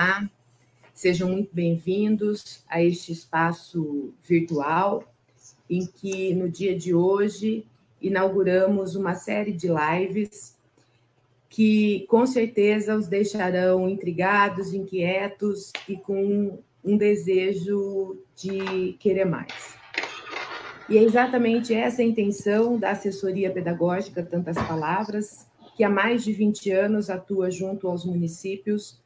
Olá, sejam muito bem-vindos a este espaço virtual, em que, no dia de hoje, inauguramos uma série de lives que, com certeza, os deixarão intrigados, inquietos e com um desejo de querer mais. E é exatamente essa a intenção da Assessoria Pedagógica Tantas Palavras, que há mais de 20 anos atua junto aos municípios,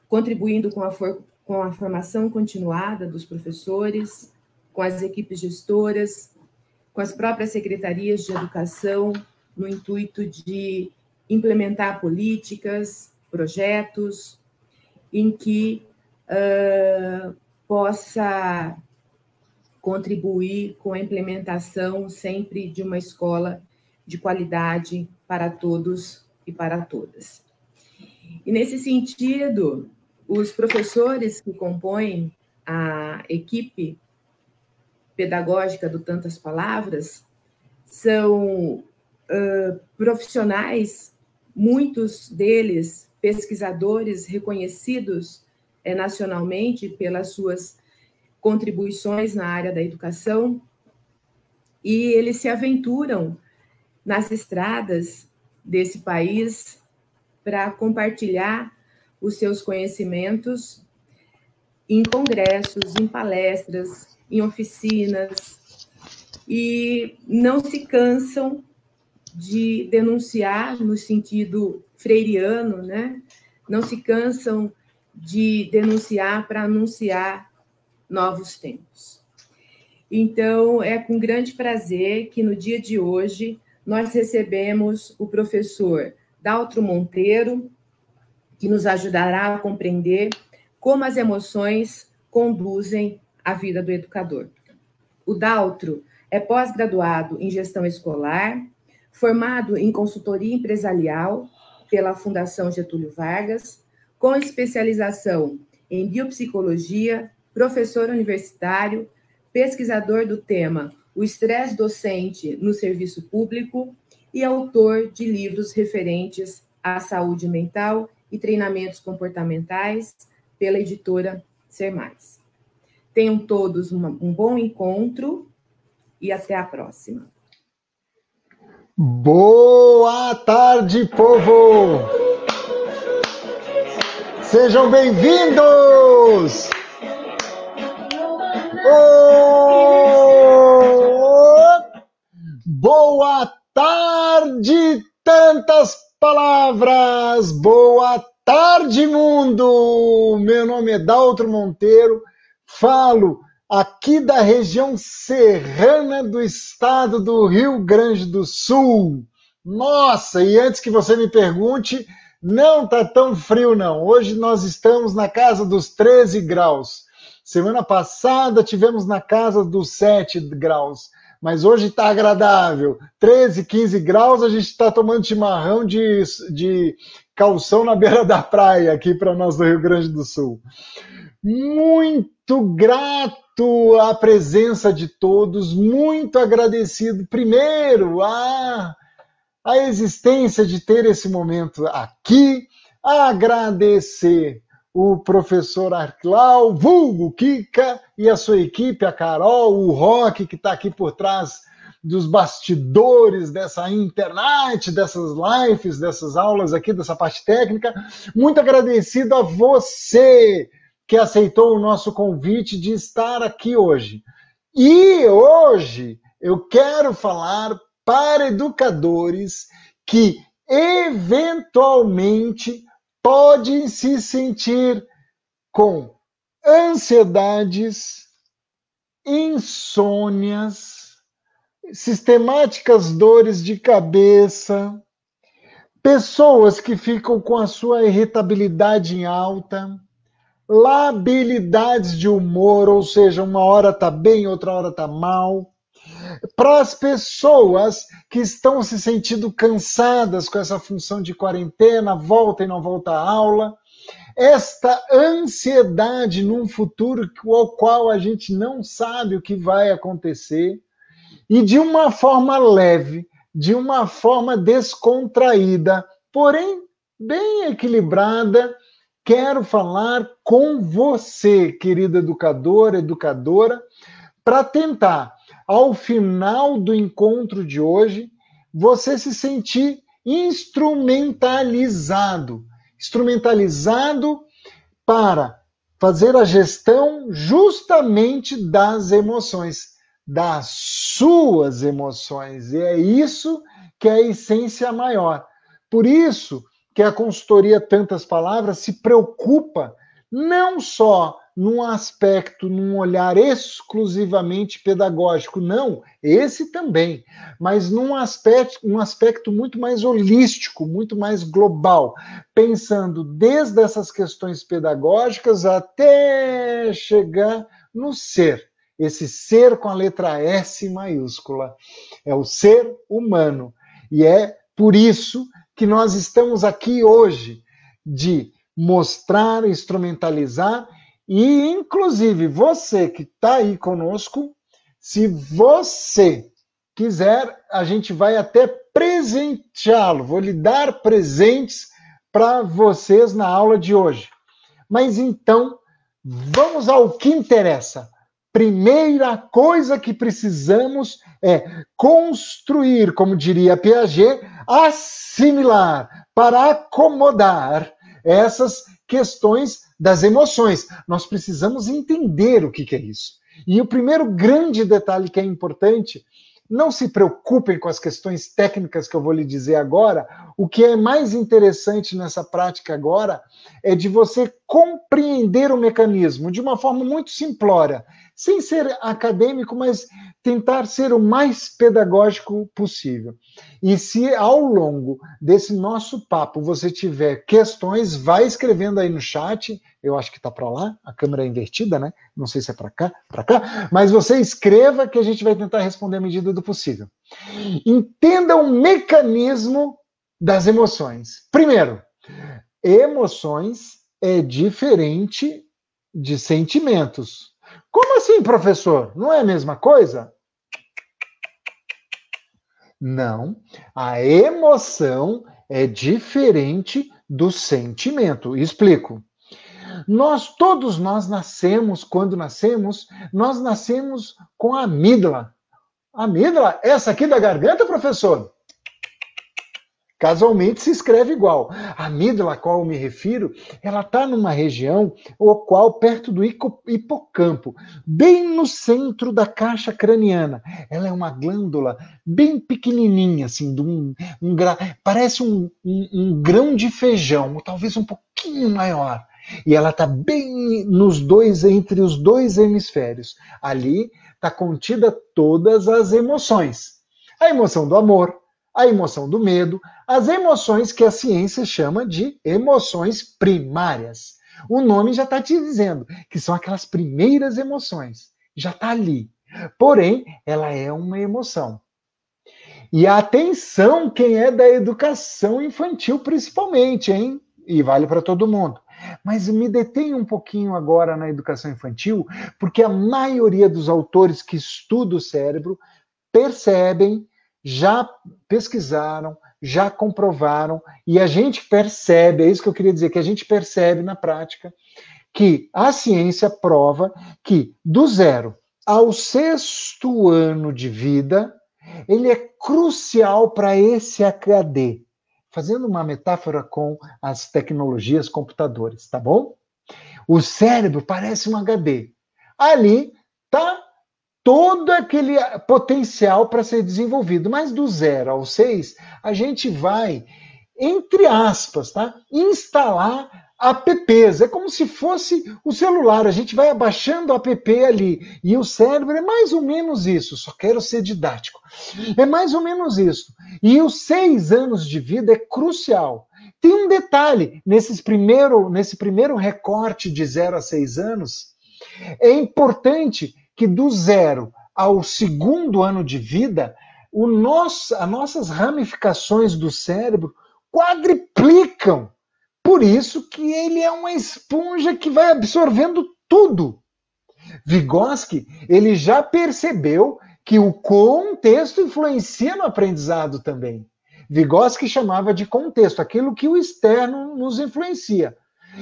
contribuindo com a formação continuada dos professores, com as equipes gestoras, com as próprias secretarias de educação, no intuito de implementar políticas, projetos, em que possa contribuir com a implementação sempre de uma escola de qualidade para todos e para todas. E, nesse sentido, os professores que compõem a equipe pedagógica do Tantas Palavras são profissionais, muitos deles pesquisadores reconhecidos nacionalmente pelas suas contribuições na área da educação, e eles se aventuram nas estradas desse país para compartilhar os seus conhecimentos em congressos, em palestras, em oficinas, e não se cansam de denunciar no sentido freiriano, né? Não se cansam de denunciar para anunciar novos tempos. Então, é com grande prazer que, no dia de hoje, nós recebemos o professor Daltro Monteiro, que nos ajudará a compreender como as emoções conduzem a vida do educador. O Daltro é pós-graduado em gestão escolar, formado em consultoria empresarial pela Fundação Getúlio Vargas, com especialização em biopsicologia, professor universitário, pesquisador do tema O Estresse Docente no Serviço Público e autor de livros referentes à saúde mental e treinamentos comportamentais pela editora Ser Mais. Tenham todos um bom encontro e até a próxima. Boa tarde, povo! Sejam bem-vindos! Boa tarde, Tantas Palavras! Boa tarde, mundo! Meu nome é Daltro Monteiro, falo aqui da região serrana do estado do Rio Grande do Sul. Nossa, e antes que você me pergunte, não tá tão frio não. Hoje nós estamos na casa dos 13 graus. Semana passada tivemos na casa dos 7 graus, mas hoje está agradável. 13, 15 graus, a gente está tomando chimarrão de calção na beira da praia aqui para nós do Rio Grande do Sul. Muito grato à presença de todos, muito agradecido, primeiro, a existência de ter esse momento aqui, agradecer o professor Arclau, vulgo Kika, e a sua equipe, a Carol, o Roque, que está aqui por trás dos bastidores dessa internet, dessas lives, dessas aulas aqui, dessa parte técnica. Muito agradecido a você que aceitou o nosso convite de estar aqui hoje. E hoje eu quero falar para educadores que eventualmente podem se sentir com ansiedades, insônias, sistemáticas dores de cabeça, pessoas que ficam com a sua irritabilidade em alta, labilidades de humor, ou seja, uma hora está bem, outra hora está mal. Para as pessoas que estão se sentindo cansadas com essa função de quarentena, volta e não volta à aula, esta ansiedade num futuro ao qual a gente não sabe o que vai acontecer, e de uma forma leve, de uma forma descontraída, porém bem equilibrada, quero falar com você, querido educador, educadora, para tentar, ao final do encontro de hoje, você se sentir instrumentalizado para fazer a gestão justamente das emoções, das suas emoções. E é isso que é a essência maior. Por isso que a consultoria Tantas Palavras se preocupa não só num aspecto, num olhar exclusivamente pedagógico, não, esse também, mas num aspecto muito mais holístico, muito mais global, pensando desde essas questões pedagógicas até chegar no ser, esse ser com a letra S maiúscula, é o ser humano, e é por isso que nós estamos aqui hoje, de mostrar, instrumentalizar, e, inclusive, você que está aí conosco, se você quiser, a gente vai até presenteá-lo. Vou lhe dar presentes para vocês na aula de hoje. Mas então, vamos ao que interessa. Primeira coisa que precisamos é construir, como diria Piaget, assimilar, para acomodar essas questões das emoções. Nós precisamos entender o que é isso. E o primeiro grande detalhe que é importante, não se preocupem com as questões técnicas que eu vou lhe dizer agora, o que é mais interessante nessa prática agora é de você compreender o mecanismo de uma forma muito simplória, sem ser acadêmico, mas tentar ser o mais pedagógico possível. E se ao longo desse nosso papo você tiver questões, vai escrevendo aí no chat. Eu acho que está para lá, a câmera é invertida, né? Não sei se é para cá, mas você escreva que a gente vai tentar responder à medida do possível. Entenda o mecanismo das emoções. Primeiro, emoções é diferente de sentimentos. Como assim, professor? Não é a mesma coisa? Não, a emoção é diferente do sentimento. Explico. Todos nós nascemos, quando nascemos, nós nascemos com a amígdala. Amígdala? Essa aqui da garganta, professor? Casualmente se escreve igual. A amígdala a qual eu me refiro, ela está numa região perto do hipocampo, bem no centro da caixa craniana. Ela é uma glândula bem pequenininha, assim, parece um grão de feijão, ou talvez um pouquinho maior. E ela está bem entre os dois hemisférios. Ali está contida todas as emoções. A emoção do amor, a emoção do medo, as emoções que a ciência chama de emoções primárias. O nome já está te dizendo que são aquelas primeiras emoções. Já está ali. Porém, ela é uma emoção. E atenção, quem é da educação infantil principalmente, hein? E vale para todo mundo. Mas me detenho um pouquinho agora na educação infantil, porque a maioria dos autores que estudam o cérebro percebem, já pesquisaram, já comprovaram, e a gente percebe, é isso que eu queria dizer, que a gente percebe na prática, que a ciência prova que do 0 ao 6º ano de vida, ele é crucial para esse HD. Fazendo uma metáfora com as tecnologias computadores, tá bom? O cérebro parece um HD. Ali está todo aquele potencial para ser desenvolvido. Mas do 0 ao 6, a gente vai, entre aspas, tá? Instalar apps. É como se fosse o celular. A gente vai abaixando o app ali. E o cérebro é mais ou menos isso. Só quero ser didático. É mais ou menos isso. E os 6 anos de vida é crucial. Tem um detalhe. Nesse primeiro recorte de 0 a 6 anos, é importante que do 0 ao 2º ano de vida, as nossas ramificações do cérebro quadriplicam. Por isso que ele é uma esponja que vai absorvendo tudo. Vygotsky, ele já percebeu que o contexto influencia no aprendizado também. Vygotsky chamava de contexto, aquilo que o externo nos influencia.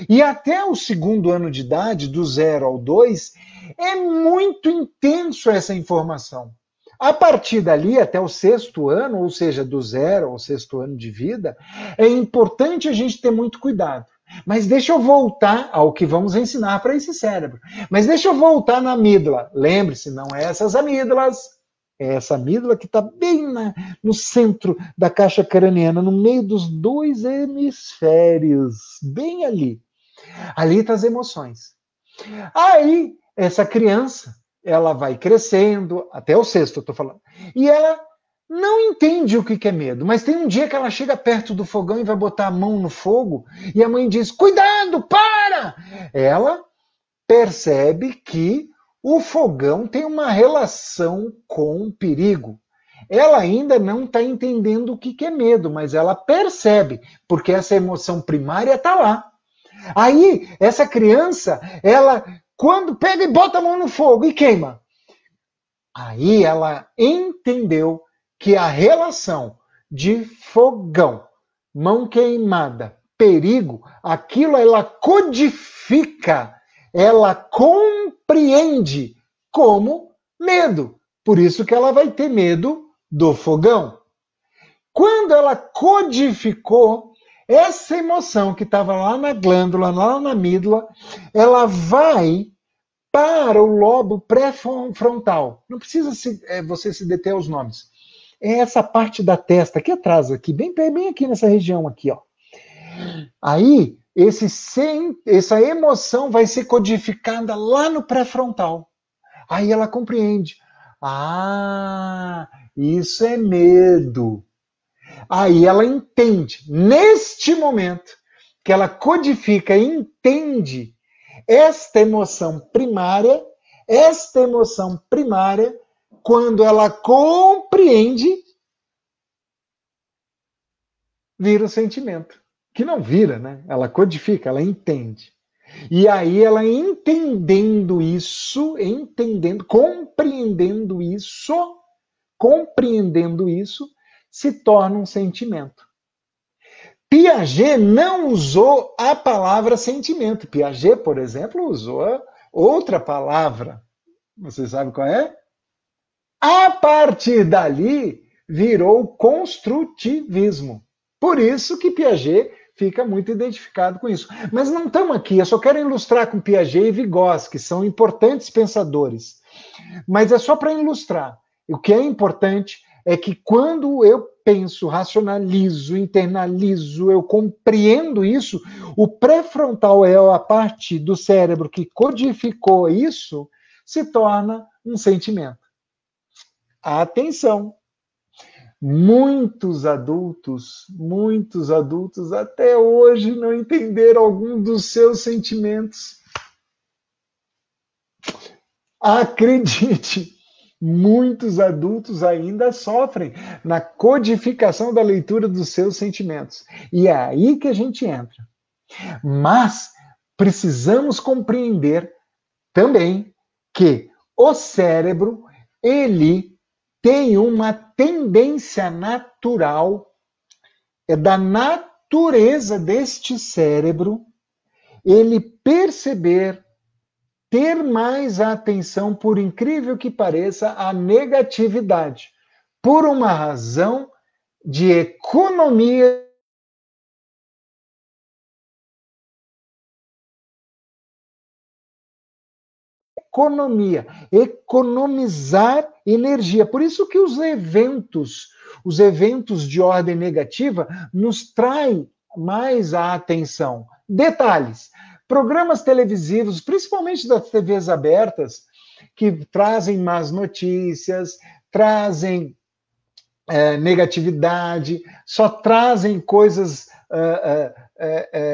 E até o segundo ano de idade, do 0 ao 2, é muito intenso essa informação. A partir dali, até o sexto ano, ou seja, do 0 ao sexto ano de vida, é importante a gente ter muito cuidado. Mas deixa eu voltar ao que vamos ensinar para esse cérebro. Mas deixa eu voltar na amígdala. Lembre-se, não é essas amígdalas. É essa amígdala que está bem no centro da caixa craniana, no meio dos dois hemisférios. Bem ali. Ali estão as emoções. Aí, essa criança, ela vai crescendo, até o sexto eu estou falando, e ela não entende o que é medo, mas tem um dia que ela chega perto do fogão e vai botar a mão no fogo, e a mãe diz, cuidado, para! Ela percebe que o fogão tem uma relação com o perigo. Ela ainda não está entendendo o que é medo, mas ela percebe, porque essa emoção primária está lá. Aí, essa criança, ela, quando pega e bota a mão no fogo e queima, aí ela entendeu que a relação de fogão, mão queimada, perigo, aquilo ela codifica, ela compreende como medo. Por isso que ela vai ter medo do fogão. Quando ela codificou essa emoção que estava lá na glândula, lá na amígdala, ela vai para o lobo pré-frontal. Não precisa você se deter aos nomes. É essa parte da testa, aqui atrás, aqui, bem aqui nessa região aqui, ó. Aí, essa emoção vai ser codificada lá no pré-frontal. Aí ela compreende. Ah, isso é medo. Aí ela entende, neste momento, que ela codifica e entende esta emoção primária, quando ela compreende, vira o sentimento. Que não vira, né? Ela codifica, ela entende. E aí ela compreendendo isso, se torna um sentimento. Piaget não usou a palavra sentimento. Piaget, por exemplo, usou outra palavra. Você sabe qual é? A partir dali, virou construtivismo. Por isso que Piaget fica muito identificado com isso. Mas não estamos aqui, eu só quero ilustrar com Piaget e Vygotsky, que são importantes pensadores. Mas é só para ilustrar. O que é importante é que quando eu penso, racionalizo, internalizo, eu compreendo isso, o pré-frontal é a parte do cérebro que codificou isso, se torna um sentimento. Atenção! Muitos adultos até hoje não entenderam algum dos seus sentimentos. Acredite! Muitos adultos ainda sofrem na codificação da leitura dos seus sentimentos. E é aí que a gente entra. Mas precisamos compreender também que o cérebro, ele tem uma tendência natural, é da natureza deste cérebro, ele perceber, ter mais atenção, por incrível que pareça, à negatividade, por uma razão de economia. Economizar energia. Por isso que os eventos de ordem negativa nos traem mais a atenção. Detalhes. Programas televisivos, principalmente das TVs abertas, que trazem más notícias, trazem negatividade, só trazem coisas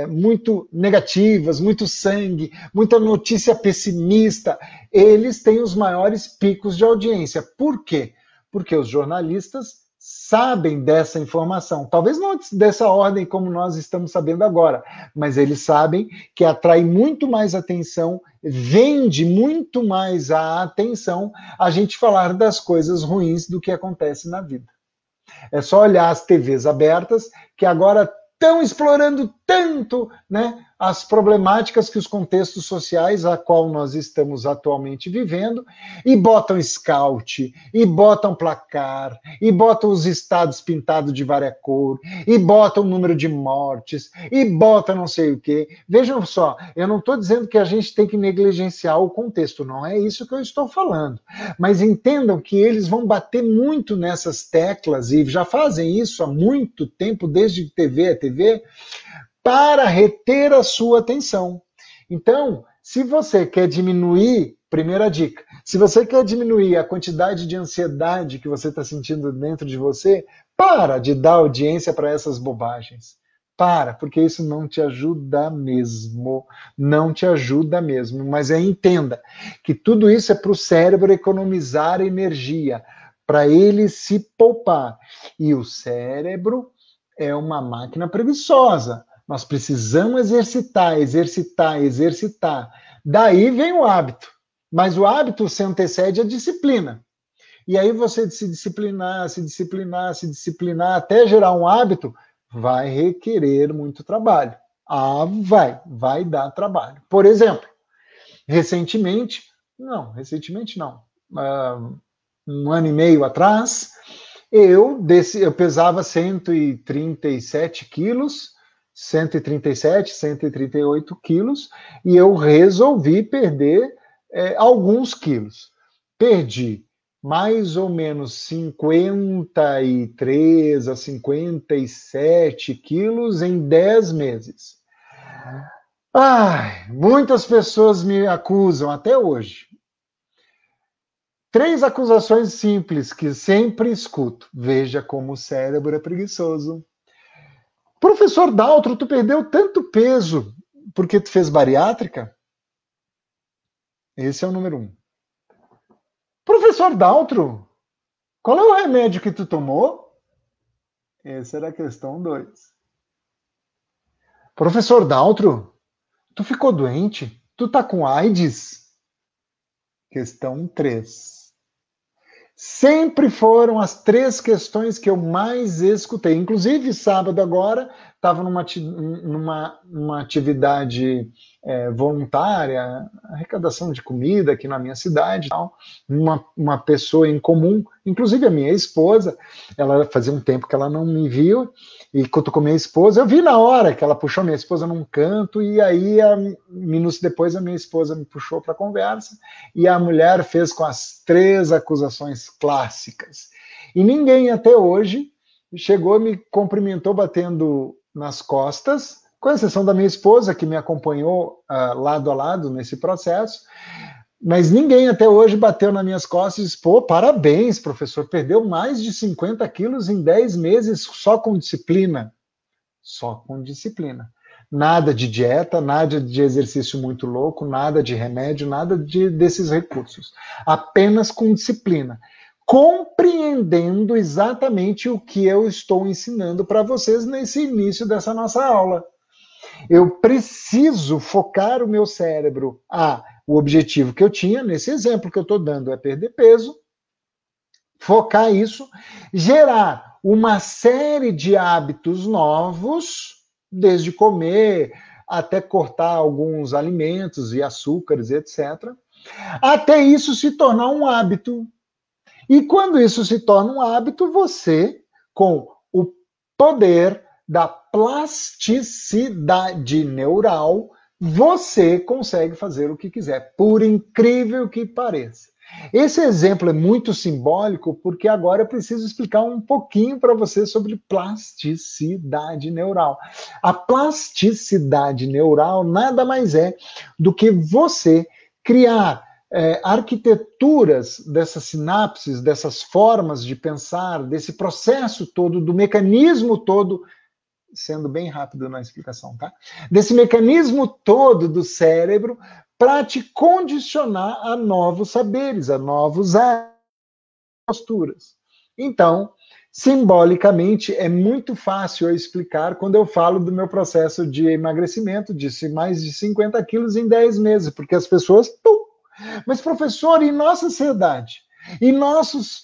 muito negativas, muito sangue, muita notícia pessimista. Eles têm os maiores picos de audiência. Por quê? Porque os jornalistas sabem dessa informação. Talvez não dessa ordem como nós estamos sabendo agora, mas eles sabem que atrai muito mais atenção, vende muito mais a atenção a gente falar das coisas ruins do que acontece na vida. É só olhar as TVs abertas, que agora estão explorando tanto, né, as problemáticas que os contextos sociais a qual nós estamos atualmente vivendo, e botam scout, e botam placar, e botam os estados pintados de várias cores, e botam o número de mortes, e botam não sei o quê. Vejam só, eu não estou dizendo que a gente tem que negligenciar o contexto, não é isso que eu estou falando. Mas entendam que eles vão bater muito nessas teclas, e já fazem isso há muito tempo, desde TV a TV, para reter a sua atenção. Então, se você quer diminuir, primeira dica, se você quer diminuir a quantidade de ansiedade que você está sentindo dentro de você, para de dar audiência para essas bobagens. Para, porque isso não te ajuda mesmo. Não te ajuda mesmo. Mas entenda que tudo isso é para o cérebro economizar energia, para ele se poupar. E o cérebro é uma máquina preguiçosa. Nós precisamos exercitar, exercitar, exercitar. Daí vem o hábito. Mas o hábito se antecede à disciplina. E aí você se disciplinar, se disciplinar, se disciplinar, até gerar um hábito, vai requerer muito trabalho. Vai dar trabalho. Por exemplo, recentemente não, um ano e meio atrás, eu pesava 137 quilos, 137, 138 quilos, e eu resolvi perder alguns quilos. Perdi mais ou menos 53 a 57 quilos em 10 meses. Muitas pessoas me acusam até hoje. 3 acusações simples que sempre escuto. Veja como o cérebro é preguiçoso. Professor Daltro, tu perdeu tanto peso porque tu fez bariátrica? Esse é o número 1. Professor Daltro, qual é o remédio que tu tomou? Essa era a questão 2. Professor Daltro, tu ficou doente? Tu tá com AIDS? Questão 3. Sempre foram as 3 questões que eu mais escutei. Inclusive, sábado agora, estava numa atividade voluntária, arrecadação de comida aqui na minha cidade, tal. Uma pessoa em comum, inclusive a minha esposa, ela fazia um tempo que ela não me viu, e cutucou minha esposa, eu vi na hora que ela puxou minha esposa num canto, e aí, minutos depois, a minha esposa me puxou para a conversa, e a mulher fez com as 3 acusações clássicas. E ninguém até hoje chegou, me cumprimentou batendo nas costas, com exceção da minha esposa, que me acompanhou lado a lado nesse processo, mas ninguém até hoje bateu nas minhas costas e disse, pô, parabéns, professor, perdeu mais de 50 quilos em 10 meses só com disciplina. Só com disciplina. Nada de dieta, nada de exercício muito louco, nada de remédio, nada desses recursos. Apenas com disciplina. Compreendendo exatamente o que eu estou ensinando para vocês nesse início dessa nossa aula. Eu preciso focar o meu cérebro. O objetivo que eu tinha, nesse exemplo que eu estou dando, é perder peso, focar isso, gerar uma série de hábitos novos, desde comer até cortar alguns alimentos e açúcares, etc., até isso se tornar um hábito. E quando isso se torna um hábito, você, com o poder da plasticidade neural, você consegue fazer o que quiser, por incrível que pareça. Esse exemplo é muito simbólico porque agora eu preciso explicar um pouquinho para você sobre plasticidade neural. A plasticidade neural nada mais é do que você criar arquiteturas dessas sinapses, dessas formas de pensar, desse processo todo, do mecanismo todo, sendo bem rápido na explicação, tá? Desse mecanismo todo do cérebro para te condicionar a novos saberes, a novos posturas. Então, simbolicamente, é muito fácil eu explicar quando eu falo do meu processo de emagrecimento, de mais de 50 quilos em 10 meses, porque as pessoas... Mas, professor, e nossa ansiedade? E nossos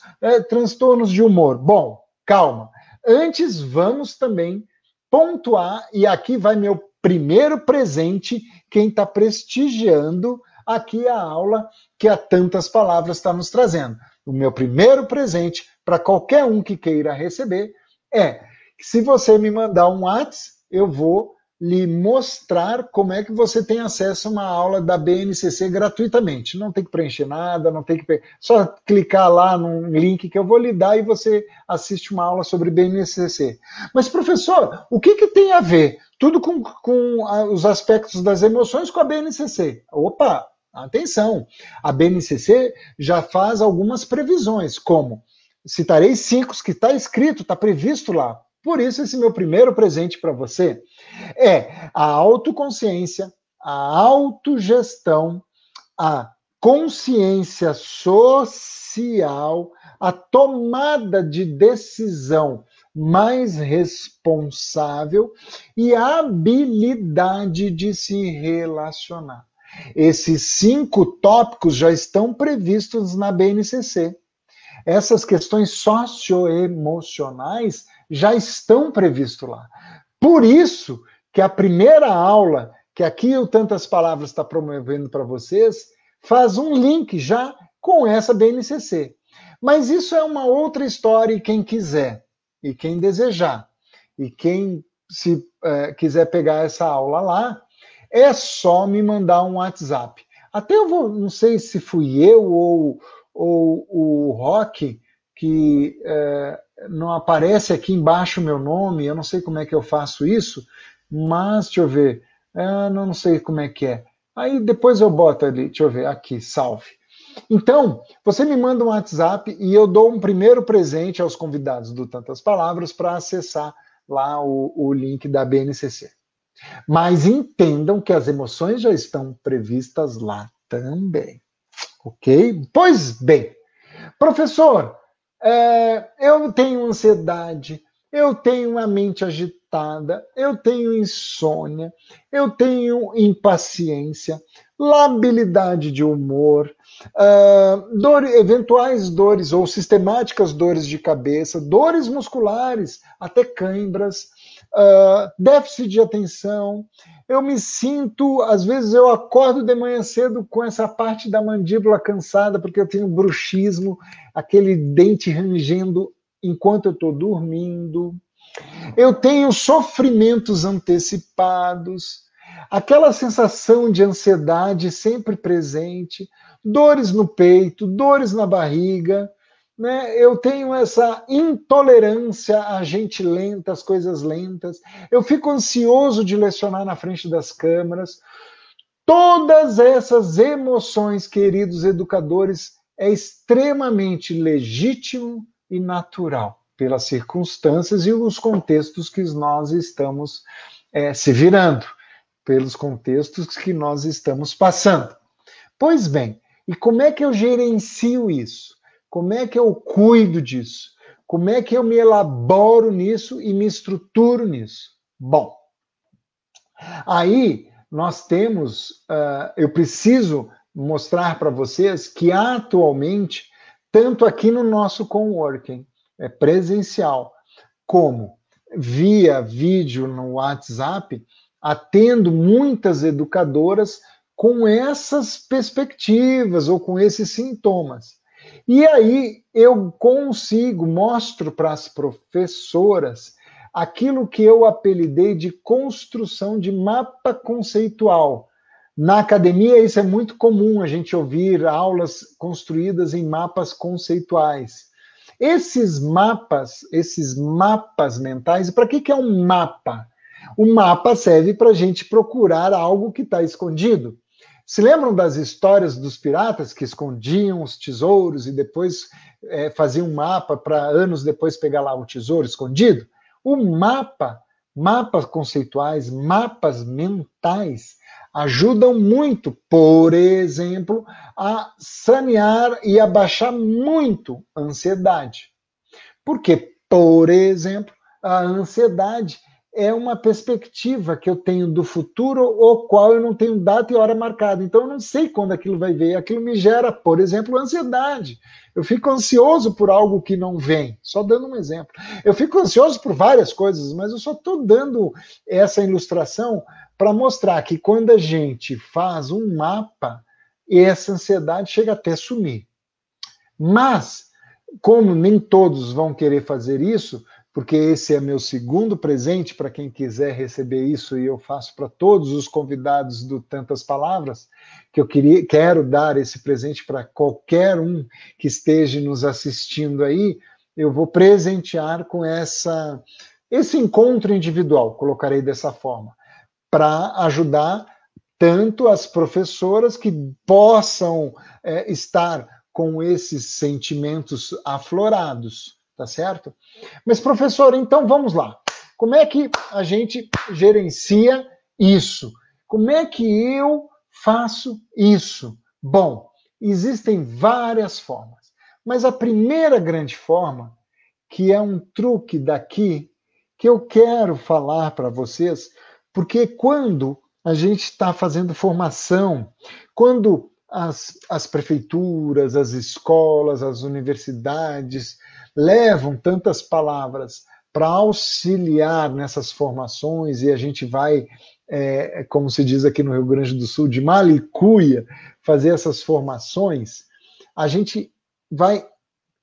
transtornos de humor? Bom, calma. Antes, vamos também pontuar, e aqui vai meu primeiro presente quem está prestigiando aqui a aula que a Tantas Palavras está nos trazendo. O meu primeiro presente para qualquer um que queira receber é, se você me mandar um WhatsApp, eu vou lhe mostrar como é que você tem acesso a uma aula da BNCC gratuitamente. Não tem que preencher nada, não tem que... Só clicar lá num link que eu vou lhe dar e você assiste uma aula sobre BNCC. Mas, professor, o que tem a ver? Tudo com os aspectos das emoções com a BNCC. Opa, atenção! A BNCC já faz algumas previsões, como citarei 5 que está escrito, está previsto lá. Por isso, esse meu primeiro presente para você é a autoconsciência, a autogestão, a consciência social, a tomada de decisão mais responsável e a habilidade de se relacionar. Esses 5 tópicos já estão previstos na BNCC. Essas questões socioemocionais já estão previstos lá. Por isso que a primeira aula, que aqui o Tantas Palavras está promovendo para vocês, faz um link já com essa BNCC. Mas isso é uma outra história e quem quiser, e quem desejar, e quem quiser pegar essa aula lá, é só me mandar um WhatsApp. Até eu vou, não sei se fui eu ou o Rock, que não aparece aqui embaixo o meu nome, eu não sei como é que eu faço isso, mas deixa eu ver, não sei como é que é. Aí depois eu boto ali, deixa eu ver, aqui, salve. Então, você me manda um WhatsApp e eu dou um primeiro presente aos convidados do Tantas Palavras para acessar lá o link da BNCC. Mas entendam que as emoções já estão previstas lá também. Ok? Pois bem, professor, eu tenho ansiedade, eu tenho a mente agitada, eu tenho insônia, eu tenho impaciência, labilidade de humor, eventuais dores ou sistemáticas dores de cabeça, dores musculares, até cãibras, déficit de atenção. Eu me sinto, às vezes eu acordo de manhã cedo com essa parte da mandíbula cansada, porque eu tenho bruxismo, aquele dente rangendo enquanto eu estou dormindo. Eu tenho sofrimentos antecipados, aquela sensação de ansiedade sempre presente, dores no peito, dores na barriga, né? Eu tenho essa intolerância a gente lenta, as coisas lentas. Eu fico ansioso de lecionar na frente das câmeras. Todas essas emoções, queridos educadores, é extremamente legítimo e natural pelas circunstâncias e os contextos que nós estamos se virando, pelos contextos que nós estamos passando. Pois bem, e como é que eu gerencio isso? Como é que eu cuido disso? Como é que eu me elaboro nisso e me estruturo nisso? Bom, aí nós temos, eu preciso mostrar para vocês que atualmente, tanto aqui no nosso coworking presencial, como via vídeo no WhatsApp, atendo muitas educadoras com essas perspectivas ou com esses sintomas. E aí eu mostro para as professoras aquilo que eu apelidei de construção de mapa conceitual. Na academia isso é muito comum, a gente ouvir aulas construídas em mapas conceituais. Esses mapas mentais, para que é um mapa? O mapa serve para a gente procurar algo que está escondido. Se lembram das histórias dos piratas que escondiam os tesouros e depois faziam um mapa para anos depois pegar lá o tesouro escondido? O mapas conceituais, mapas mentais, ajudam muito, por exemplo, a sanear e abaixar muito a ansiedade. Porque, por exemplo, a ansiedade é uma perspectiva que eu tenho do futuro, o qual eu não tenho data e hora marcada. Então, eu não sei quando aquilo vai vir. Aquilo me gera, por exemplo, ansiedade. Eu fico ansioso por algo que não vem. Só dando um exemplo. Eu fico ansioso por várias coisas, mas eu só estou dando essa ilustração para mostrar que quando a gente faz um mapa, essa ansiedade chega até sumir. Mas, como nem todos vão querer fazer isso, porque esse é meu segundo presente para quem quiser receber isso, e eu faço para todos os convidados do Tantas Palavras, que eu quero dar esse presente para qualquer um que esteja nos assistindo aí, eu vou presentear com esse encontro individual, colocarei dessa forma, para ajudar tanto as professoras que possam estar com esses sentimentos aflorados, tá certo? Mas, professor, então vamos lá. Como é que a gente gerencia isso? Como é que eu faço isso? Bom, existem várias formas, mas a primeira grande forma, que é um truque daqui, que eu quero falar para vocês, porque quando a gente está fazendo formação, quando as prefeituras, as escolas, as universidades levam tantas palavras para auxiliar nessas formações e a gente vai, como se diz aqui no Rio Grande do Sul, de malicuia, fazer essas formações, a gente vai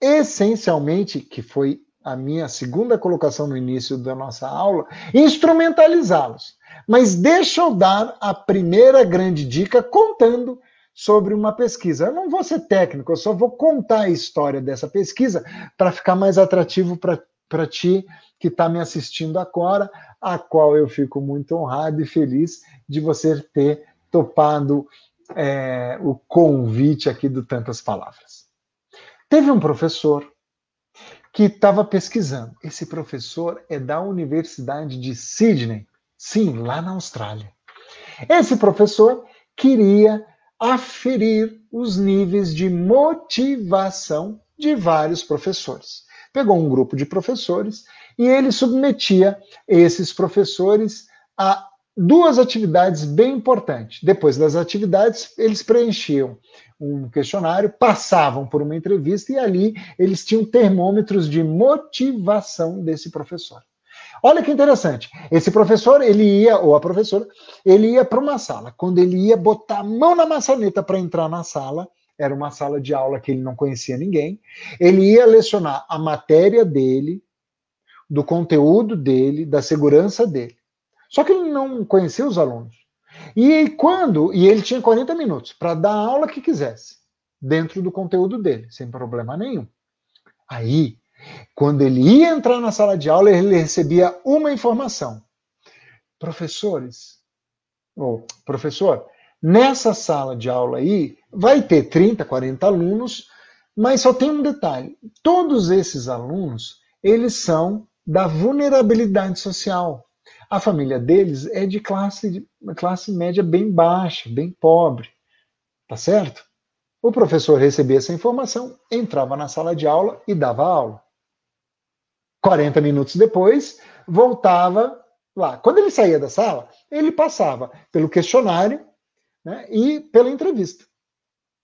essencialmente, que foi a minha segunda colocação no início da nossa aula, instrumentalizá-los. Mas deixa eu dar a primeira grande dica contando sobre uma pesquisa. Eu não vou ser técnico, eu só vou contar a história dessa pesquisa para ficar mais atrativo para ti que está me assistindo agora, a qual eu fico muito honrado e feliz de você ter topado o convite aqui do Tantas Palavras. Teve um professor que estava pesquisando. Esse professor é da Universidade de Sydney, sim, lá na Austrália. Esse professor queria aferir os níveis de motivação de vários professores. Pegou um grupo de professores e ele submetia esses professores a duas atividades bem importantes. Depois das atividades, eles preenchiam um questionário, passavam por uma entrevista e ali eles tinham termômetros de motivação desse professor. Olha que interessante. Esse professor, ou a professora, ele ia para uma sala. Quando ele ia botar a mão na maçaneta para entrar na sala, era uma sala de aula que ele não conhecia ninguém, ele ia lecionar a matéria dele, do conteúdo dele, da segurança dele. Só que ele não conhecia os alunos. E ele tinha 40 minutos para dar a aula que quisesse, dentro do conteúdo dele, sem problema nenhum. Aí, quando ele ia entrar na sala de aula, ele recebia uma informação. Professor, nessa sala de aula aí, vai ter 30, 40 alunos, mas só tem um detalhe. Todos esses alunos, eles são da vulnerabilidade social. A família deles é de classe média bem baixa, bem pobre. Tá certo? O professor recebia essa informação, entrava na sala de aula e dava aula. 40 minutos depois, voltava lá. Quando ele saía da sala, ele passava pelo questionário, né, e pela entrevista.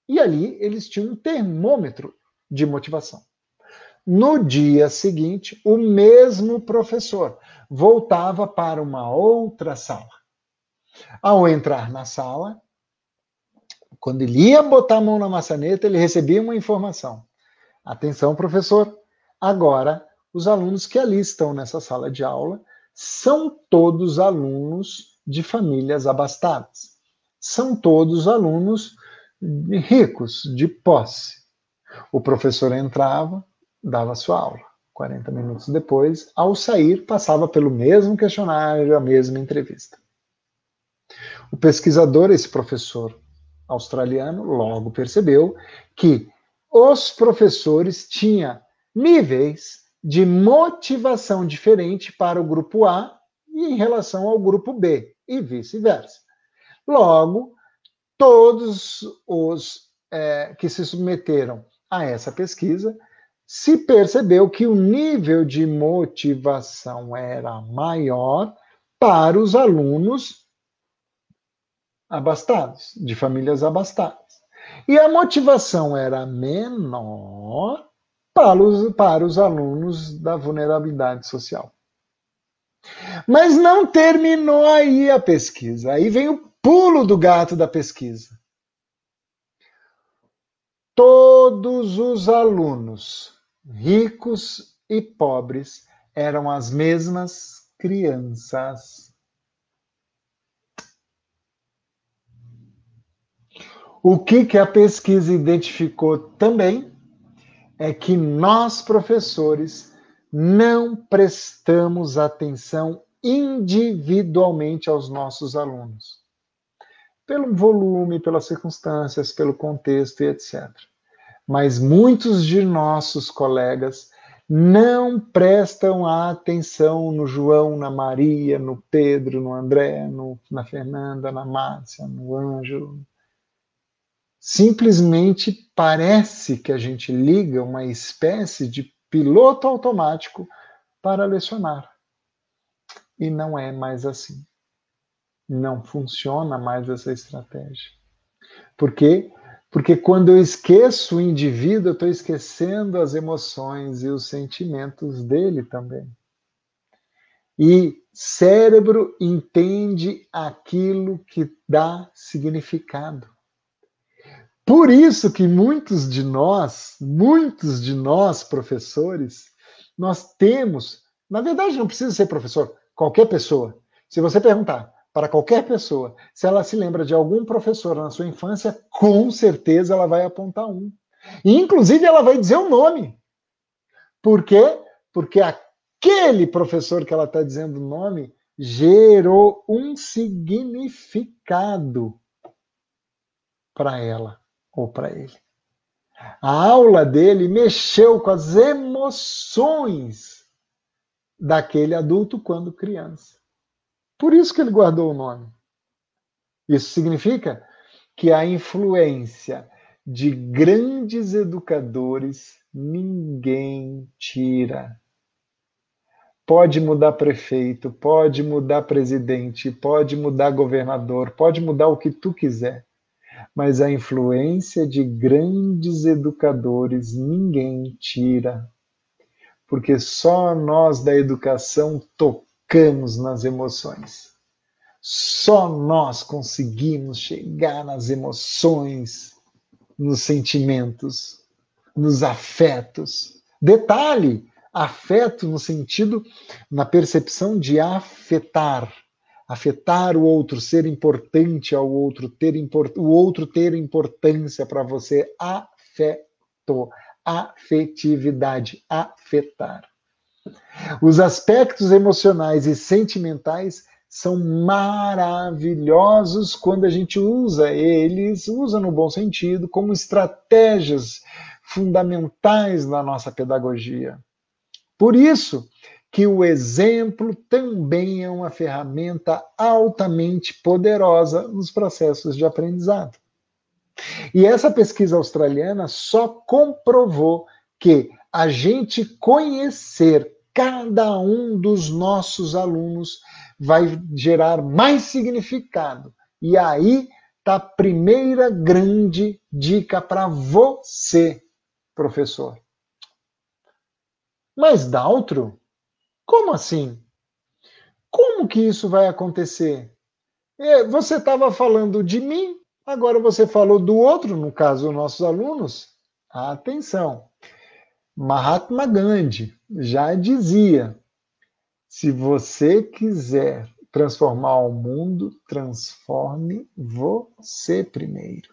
E ali eles tinham um termômetro de motivação. No dia seguinte, o mesmo professor voltava para uma outra sala. Ao entrar na sala, quando ele ia botar a mão na maçaneta, ele recebia uma informação. Atenção, professor, agora os alunos que ali estão nessa sala de aula são todos alunos de famílias abastadas. São todos alunos ricos, de posse. O professor entrava, dava sua aula. 40 minutos depois, ao sair, passava pelo mesmo questionário, a mesma entrevista. O pesquisador, esse professor australiano, logo percebeu que os professores tinham níveis de motivação diferente para o grupo A e em relação ao grupo B, e vice-versa. Logo, todos os que se submeteram a essa pesquisa, se percebeu que o nível de motivação era maior para os alunos abastados, de famílias abastadas. E a motivação era menor para os alunos da vulnerabilidade social. Mas não terminou aí a pesquisa. Aí vem o pulo do gato da pesquisa. Todos os alunos, ricos e pobres, eram as mesmas crianças. O que a pesquisa identificou também é que nós, professores, não prestamos atenção individualmente aos nossos alunos. Pelo volume, pelas circunstâncias, pelo contexto e etc. Mas muitos de nossos colegas não prestam atenção no João, na Maria, no Pedro, no André, na Fernanda, na Márcia, no Ângelo. Simplesmente parece que a gente liga uma espécie de piloto automático para lecionar. E não é mais assim. Não funciona mais essa estratégia. Por quê? Porque quando eu esqueço o indivíduo, eu estou esquecendo as emoções e os sentimentos dele também. E cérebro entende aquilo que dá significado. Por isso que muitos de nós, professores, nós temos, na verdade não precisa ser professor, qualquer pessoa. Se você perguntar para qualquer pessoa se ela se lembra de algum professor na sua infância, com certeza ela vai apontar um. E, inclusive, ela vai dizer o nome. Por quê? Porque aquele professor que ela está dizendo o nome gerou um significado para ela ou para ele. A aula dele mexeu com as emoções daquele adulto quando criança. Por isso que ele guardou o nome. Isso significa que a influência de grandes educadores ninguém tira. Pode mudar prefeito, pode mudar presidente, pode mudar governador, pode mudar o que tu quiser. Mas a influência de grandes educadores ninguém tira. Porque só nós da educação tocamos nas emoções. Só nós conseguimos chegar nas emoções, nos sentimentos, nos afetos. Detalhe, afeto no sentido, na percepção de afetar. Afetar o outro, ser importante ao outro, o outro ter importância para você. Afeto, afetividade, afetar. Os aspectos emocionais e sentimentais são maravilhosos quando a gente usa eles, usa no bom sentido, como estratégias fundamentais na nossa pedagogia. Por isso que o exemplo também é uma ferramenta altamente poderosa nos processos de aprendizado. E essa pesquisa australiana só comprovou que a gente conhecer cada um dos nossos alunos vai gerar mais significado. E aí está a primeira grande dica para você, professor. Mas, Daltro, como assim? Como que isso vai acontecer? Você estava falando de mim, agora você falou do outro, no caso, os nossos alunos. Atenção! Mahatma Gandhi já dizia: se você quiser transformar o mundo, transforme você primeiro. O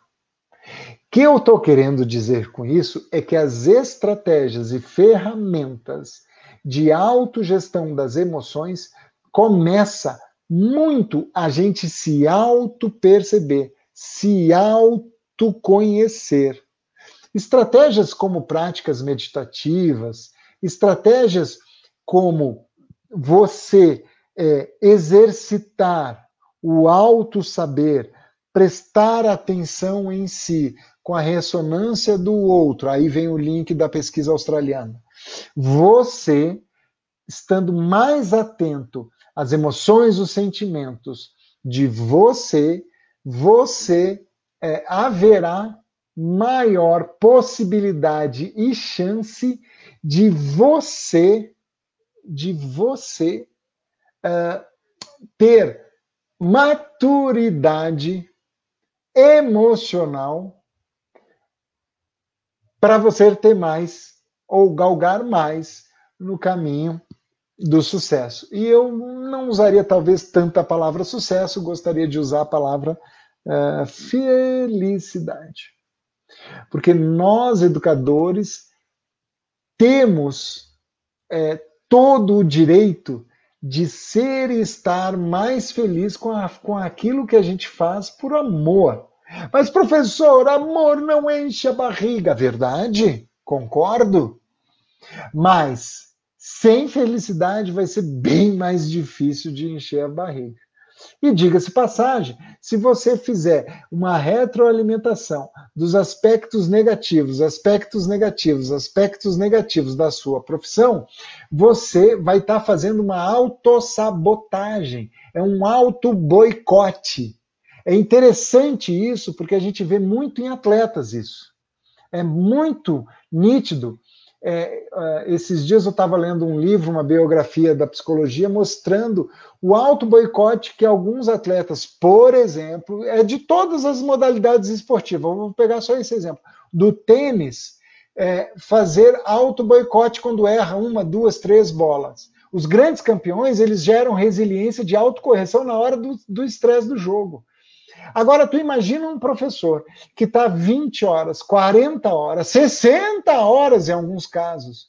que eu estou querendo dizer com isso é que as estratégias e ferramentas de autogestão das emoções começa muito a gente se auto-perceber, se autoconhecer. Estratégias como práticas meditativas, estratégias como você exercitar o auto-saber, prestar atenção em si, com a ressonância do outro, aí vem o link da pesquisa australiana. Você, estando mais atento às emoções, os sentimentos de você haverá maior possibilidade e chance de você ter maturidade emocional para você ter mais ou galgar mais no caminho do sucesso. E eu não usaria talvez tanta palavra sucesso, gostaria de usar a palavra felicidade. Porque nós, educadores, temos todo o direito de ser e estar mais feliz com aquilo que a gente faz por amor. Mas, professor, amor não enche a barriga. Verdade? Concordo. Mas sem felicidade vai ser bem mais difícil de encher a barriga. E diga-se passagem, se você fizer uma retroalimentação dos aspectos negativos da sua profissão, você vai estar fazendo uma autossabotagem, é um auto-boicote. É interessante isso, porque a gente vê muito em atletas isso. É muito nítido. Esses dias eu estava lendo um livro, uma biografia da psicologia, mostrando o auto-boicote que alguns atletas, por exemplo, de todas as modalidades esportivas, vou pegar só esse exemplo, do tênis, fazer auto-boicote quando erra 1, 2, 3 bolas. Os grandes campeões, eles geram resiliência de autocorreção na hora do estresse do jogo. Agora, tu imagina um professor que está 20 horas, 40 horas, 60 horas em alguns casos.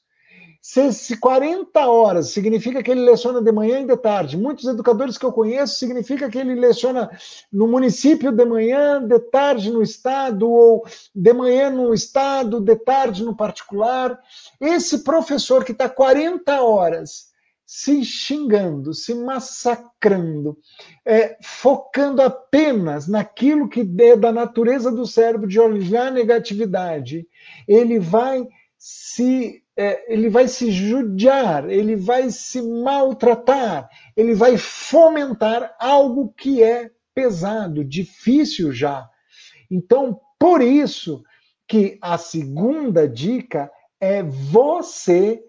Se 40 horas significa que ele leciona de manhã e de tarde. Muitos educadores que eu conheço significa que ele leciona no município de manhã, de tarde no estado, ou de manhã no estado, de tarde no particular. Esse professor que está 40 horas se xingando, se massacrando, focando apenas naquilo que é da natureza do cérebro de olhar a negatividade, ele vai se judiar, ele vai se maltratar, ele vai fomentar algo que é pesado, difícil já. Então, por isso que a segunda dica é você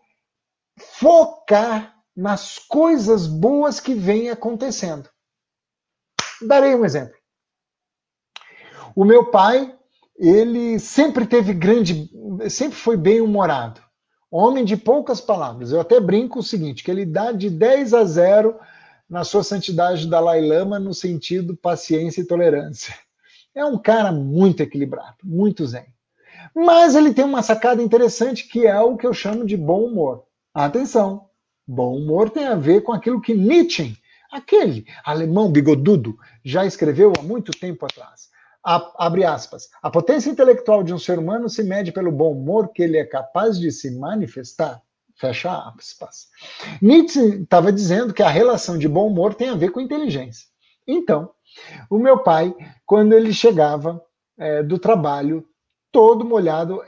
focar nas coisas boas que vêm acontecendo. Darei um exemplo. O meu pai, ele sempre foi bem-humorado. Homem de poucas palavras. Eu até brinco o seguinte, que ele dá de 10-0 na sua santidade Dalai Lama no sentido paciência e tolerância. É um cara muito equilibrado, muito zen. Mas ele tem uma sacada interessante que é o que eu chamo de bom humor. Atenção, bom humor tem a ver com aquilo que Nietzsche, aquele alemão bigodudo, já escreveu há muito tempo atrás. Abre aspas. A potência intelectual de um ser humano se mede pelo bom humor que ele é capaz de se manifestar. Fecha aspas. Nietzsche estava dizendo que a relação de bom humor tem a ver com inteligência. Então, o meu pai, quando ele chegava do trabalho, todo molhado,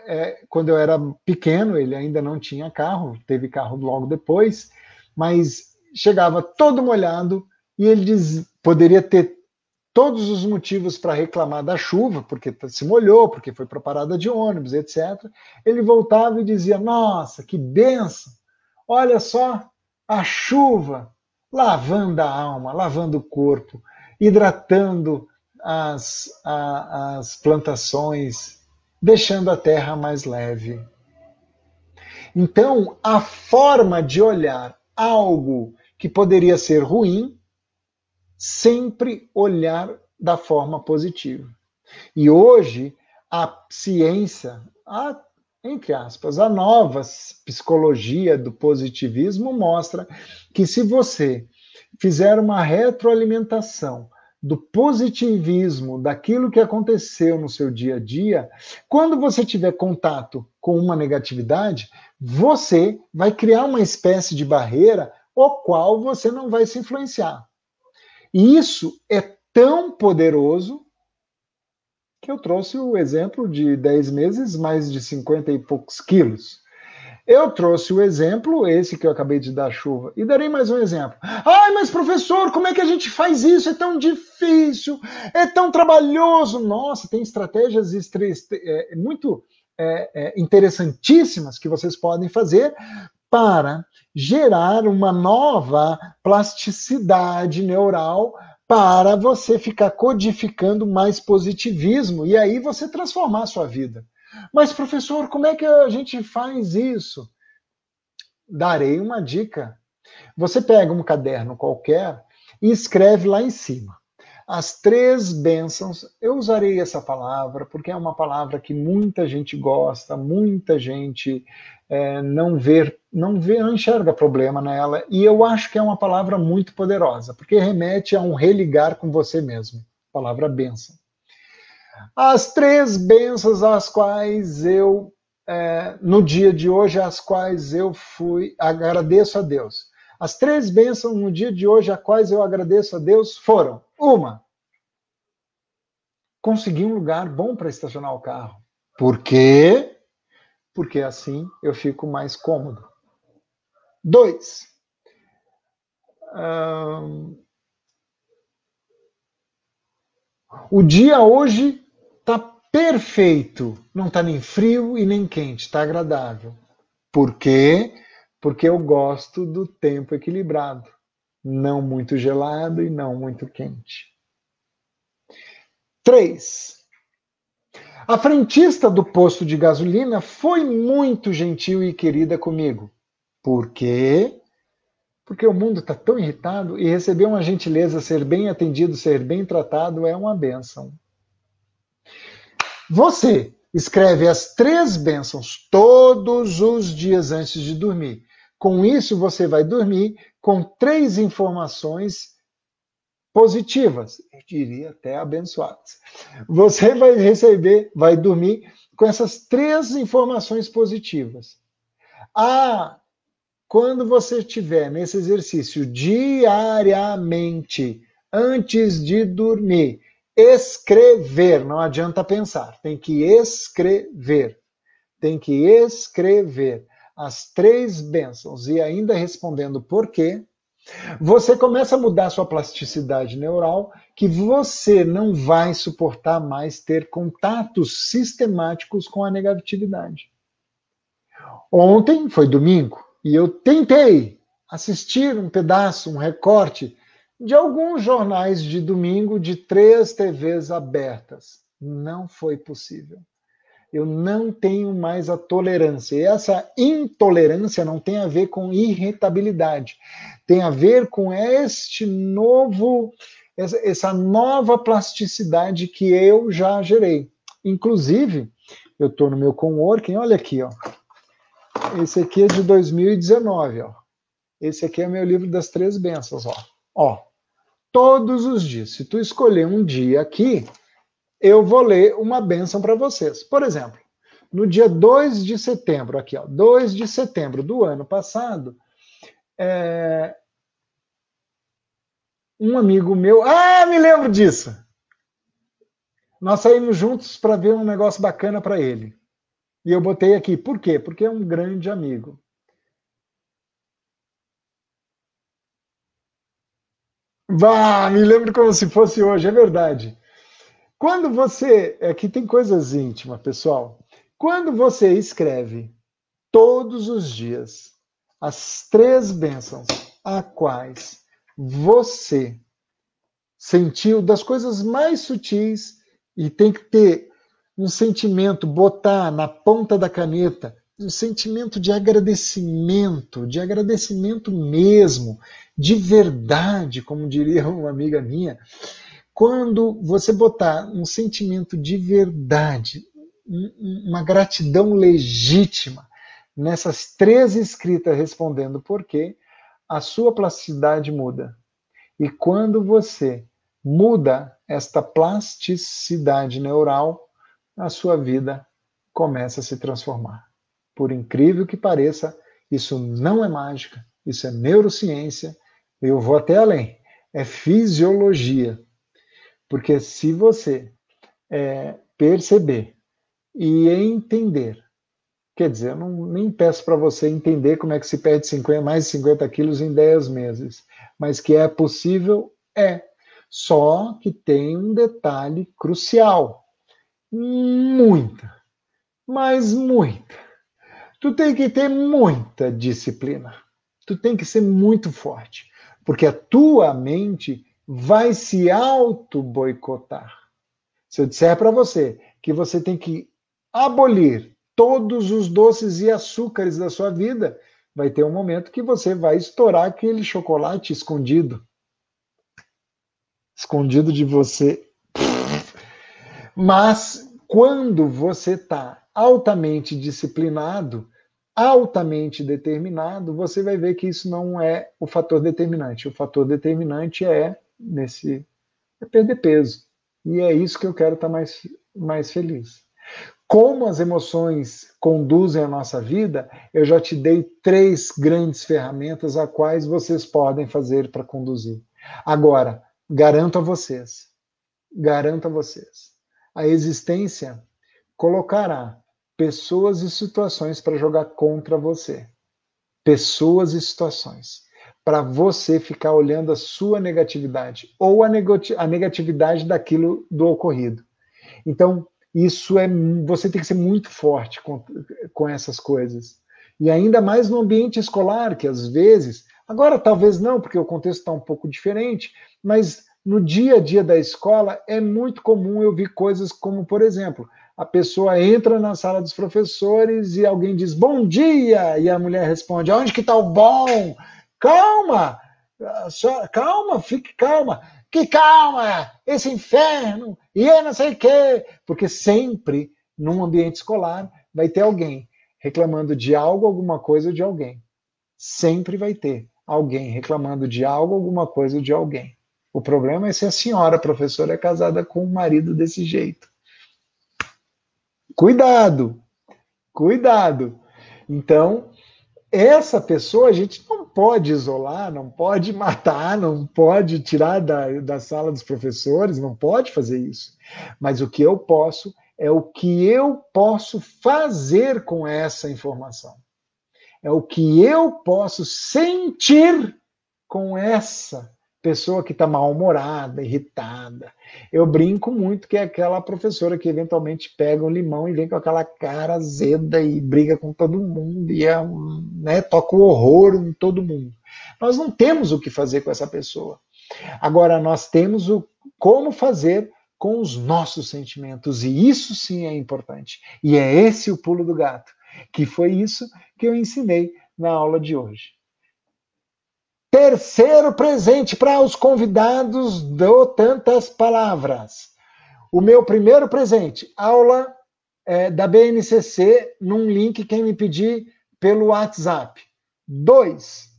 quando eu era pequeno, ele ainda não tinha carro, teve carro logo depois, mas chegava todo molhado e ele poderia ter todos os motivos para reclamar da chuva, porque se molhou, porque foi para parada de ônibus, etc. Ele voltava e dizia, nossa, que bênção, olha só a chuva, lavando a alma, lavando o corpo, hidratando as plantações, deixando a terra mais leve. Então, a forma de olhar algo que poderia ser ruim, sempre olhar da forma positiva. E hoje, a ciência, entre aspas, a nova psicologia do positivismo mostra que se você fizer uma retroalimentação do positivismo, daquilo que aconteceu no seu dia a dia, quando você tiver contato com uma negatividade, você vai criar uma espécie de barreira o qual você não vai se influenciar. E isso é tão poderoso que eu trouxe o exemplo de 10 meses, mais de 50 e poucos quilos. Eu trouxe o exemplo, esse que eu acabei de dar chuva, e darei mais um exemplo. Ai, mas professor, como é que a gente faz isso? É tão difícil, é tão trabalhoso. Nossa, tem estratégias muito interessantíssimas que vocês podem fazer para gerar uma nova plasticidade neural para você ficar codificando mais positivismo e aí você transformar a sua vida. Mas, professor, como é que a gente faz isso? Darei uma dica. Você pega um caderno qualquer e escreve lá em cima. As 3 bênçãos, eu usarei essa palavra porque é uma palavra que muita gente gosta, muita gente não enxerga problema nela, e eu acho que é uma palavra muito poderosa, porque remete a um religar com você mesmo. Palavra bênção. As 3 bênçãos às quais eu, no dia de hoje, às quais eu agradeço a Deus. As 3 bênçãos no dia de hoje, às quais eu agradeço a Deus, foram: 1, conseguir um lugar bom para estacionar o carro. Por quê? Porque assim eu fico mais cômodo. 2, o dia hoje está perfeito. Não está nem frio e nem quente, está agradável. Por quê? Porque eu gosto do tempo equilibrado. Não muito gelado e não muito quente. 3, a frentista do posto de gasolina foi muito gentil e querida comigo. Por quê? Porque o mundo está tão irritado e receber uma gentileza, ser bem atendido, ser bem tratado é uma bênção. Você escreve as 3 bênçãos todos os dias antes de dormir. Com isso, você vai dormir com 3 informações positivas, eu diria até abençoadas. Você vai dormir com essas 3 informações positivas. Quando você estiver nesse exercício diariamente, antes de dormir, escrever, não adianta pensar, tem que escrever. Tem que escrever as 3 bênçãos e ainda respondendo por quê, você começa a mudar sua plasticidade neural, que você não vai suportar mais ter contatos sistemáticos com a negatividade. Ontem foi domingo e eu tentei assistir um pedaço, um recorte de alguns jornais de domingo de 3 TVs abertas. Não foi possível. Eu não tenho mais a tolerância. E essa intolerância não tem a ver com irritabilidade. Tem a ver com essa nova plasticidade que eu já gerei. Inclusive, eu estou no meu coworking, olha aqui, ó. Esse aqui é de 2019, ó. Esse aqui é meu livro das 3 bênçãos, ó. Ó, todos os dias, se tu escolher um dia aqui, eu vou ler uma bênção para vocês. Por exemplo, no dia 2 de setembro, aqui, ó, 2 de setembro do ano passado, um amigo meu... me lembro disso! Nós saímos juntos para ver um negócio bacana para ele. E eu botei aqui. Por quê? Porque é um grande amigo. Me lembro como se fosse hoje, é verdade. Quando você... Aqui tem coisas íntimas, pessoal. Quando você escreve todos os dias as 3 bênçãos a quais você sentiu das coisas mais sutis, e tem que ter um sentimento, botar na ponta da caneta, um sentimento de agradecimento mesmo, de verdade, como diria uma amiga minha. Quando você botar um sentimento de verdade, uma gratidão legítima nessas 3 escritas respondendo por quê, a sua plasticidade muda. E quando você muda esta plasticidade neural, a sua vida começa a se transformar. Por incrível que pareça, isso não é mágica, isso é neurociência, eu vou até além, é fisiologia. Porque se você perceber e entender, quer dizer, eu nem peço para você entender como é que se perde mais de 50 quilos em 10 meses, mas que é possível, Só que tem um detalhe crucial. Muita, mas muita Tu tem que ter muita disciplina. Tu tem que ser muito forte, porque a tua mente vai se auto-boicotar. Se eu disser para você que você tem que abolir todos os doces e açúcares da sua vida, vai ter um momento que você vai estourar aquele chocolate escondido. Escondido de você. Mas quando você está altamente disciplinado, altamente determinado, você vai ver que isso não é o fator determinante. O fator determinante é perder peso. E é isso que eu quero estar mais feliz. Como as emoções conduzem a nossa vida, eu já te dei 3 grandes ferramentas a quais vocês podem fazer para conduzir. Agora, garanto a vocês, a existência colocará pessoas e situações para jogar contra você. Pessoas e situações. Para você ficar olhando a sua negatividade ou a negatividade daquilo do ocorrido. Então, você tem que ser muito forte com essas coisas. E ainda mais no ambiente escolar, que às vezes, agora talvez não, porque o contexto está um pouco diferente, mas no dia a dia da escola é muito comum eu ver coisas como, por exemplo, a pessoa entra na sala dos professores e alguém diz bom dia, e a mulher responde, onde que está o bom? Calma, calma, fique calma. Que calma, esse inferno, e eu não sei o quê. Porque sempre, num ambiente escolar, vai ter alguém reclamando de algo, alguma coisa ou de alguém. Sempre vai ter alguém reclamando de algo, alguma coisa ou de alguém. O problema é se a senhora, professora, é casada com um marido desse jeito. Cuidado! Cuidado! Então, essa pessoa a gente não pode isolar, não pode matar, não pode tirar da sala dos professores, não pode fazer isso. Mas o que eu posso é o que eu posso fazer com essa informação. É o que eu posso sentir com essa pessoa que está mal-humorada, irritada. Eu brinco muito que é aquela professora que eventualmente pega um limão e vem com aquela cara azeda e briga com todo mundo e toca o horror em todo mundo. Nós não temos o que fazer com essa pessoa. Agora, nós temos como fazer com os nossos sentimentos, e isso sim é importante. E é esse o pulo do gato, que foi isso que eu ensinei na aula de hoje. Terceiro presente para os convidados do Tantas Palavras. O meu primeiro presente, aula da BNCC, num link quem me pedir pelo WhatsApp. 2,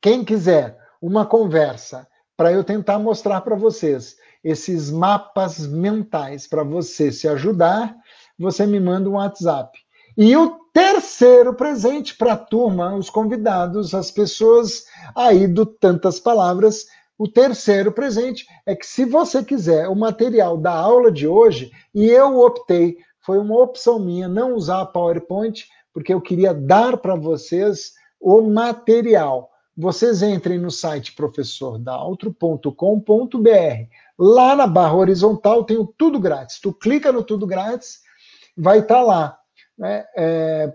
quem quiser uma conversa para eu tentar mostrar para vocês esses mapas mentais para você se ajudar, você me manda um WhatsApp. E o terceiro presente para a turma, os convidados, as pessoas aí do Tantas Palavras, o terceiro presente é que se você quiser o material da aula de hoje, e eu optei, foi uma opção minha, não usar a PowerPoint, porque eu queria dar para vocês o material. Vocês entrem no site professordaltro.com.br. Lá na barra horizontal tem o Tudo Grátis. Tu clica no Tudo Grátis, vai estar lá.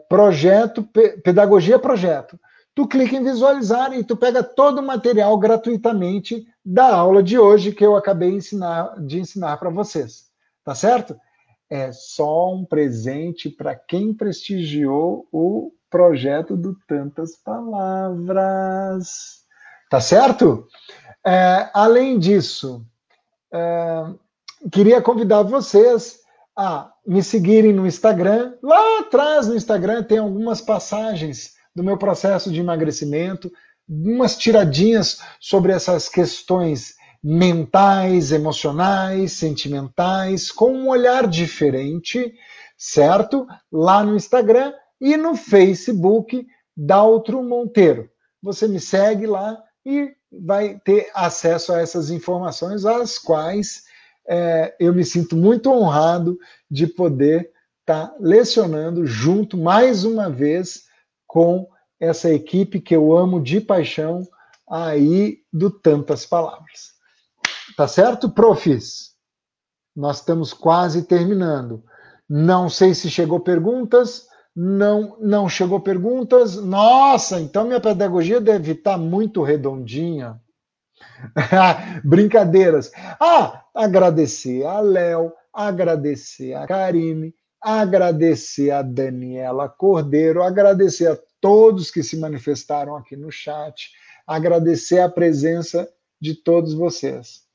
Projeto, Pedagogia Projeto. Tu clica em visualizar e tu pega todo o material gratuitamente da aula de hoje que eu acabei de ensinar para vocês. Tá certo? É só um presente para quem prestigiou o projeto do Tantas Palavras. Tá certo? Além disso, queria convidar vocês a me seguirem no Instagram. Lá atrás no Instagram tem algumas passagens do meu processo de emagrecimento, umas tiradinhas sobre essas questões mentais, emocionais, sentimentais, com um olhar diferente, certo? Lá no Instagram e no Facebook, Daltro Monteiro. Você me segue lá e vai ter acesso a essas informações, às quais eu me sinto muito honrado de poder estar lecionando junto, mais uma vez, com essa equipe que eu amo de paixão aí do Tantas Palavras. Tá certo, profs? Nós estamos quase terminando. Não sei se chegou perguntas, Não chegou perguntas. Nossa, então minha pedagogia deve estar muito redondinha. Brincadeiras. Agradecer a Léo, agradecer a Karine, agradecer a Daniela Cordeiro, agradecer a todos que se manifestaram aqui no chat, agradecer a presença de todos vocês.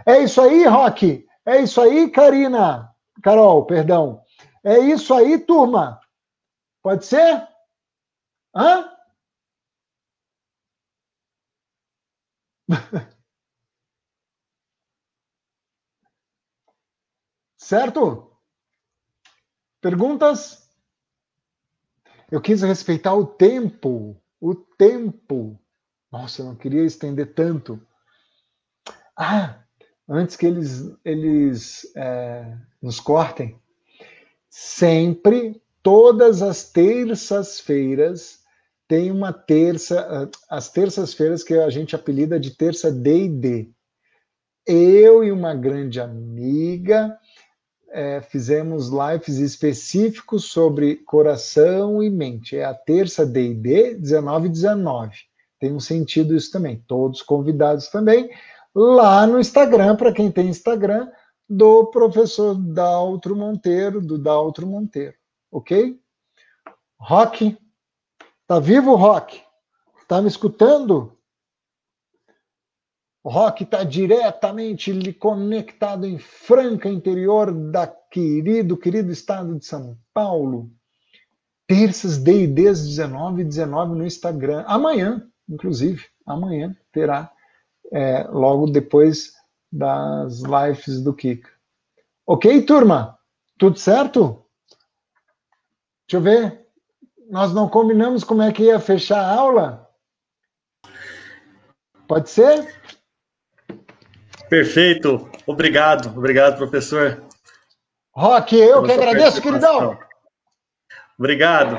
É isso aí, Roque? É isso aí, Karina? Carol, perdão. É isso aí, turma? Pode ser? Hã? Certo? Perguntas? Eu quis respeitar o tempo. O tempo. Nossa, eu não queria estender tanto. Antes que eles nos cortem, sempre, todas as terças-feiras, tem uma terça, as terças-feiras que a gente apelida de terça D&D. Eu e uma grande amiga fizemos lives específicos sobre coração e mente. É a terça D&D 19/19. Tem um sentido isso também. Todos convidados também. Lá no Instagram, para quem tem Instagram, do professor Daltro Monteiro, do Daltro Monteiro. Ok? Roque, tá vivo, Roque? Tá me escutando? O Roque está diretamente conectado em Franca, interior da querido estado de São Paulo. Terças D&Ds 19/19 no Instagram. Amanhã, inclusive, amanhã terá, logo depois das lives do Kika. Ok, turma? Tudo certo? Deixa eu ver. Nós não combinamos como é que ia fechar a aula? Pode ser? Perfeito. Obrigado, professor. Roque, eu que agradeço, queridão. Obrigado.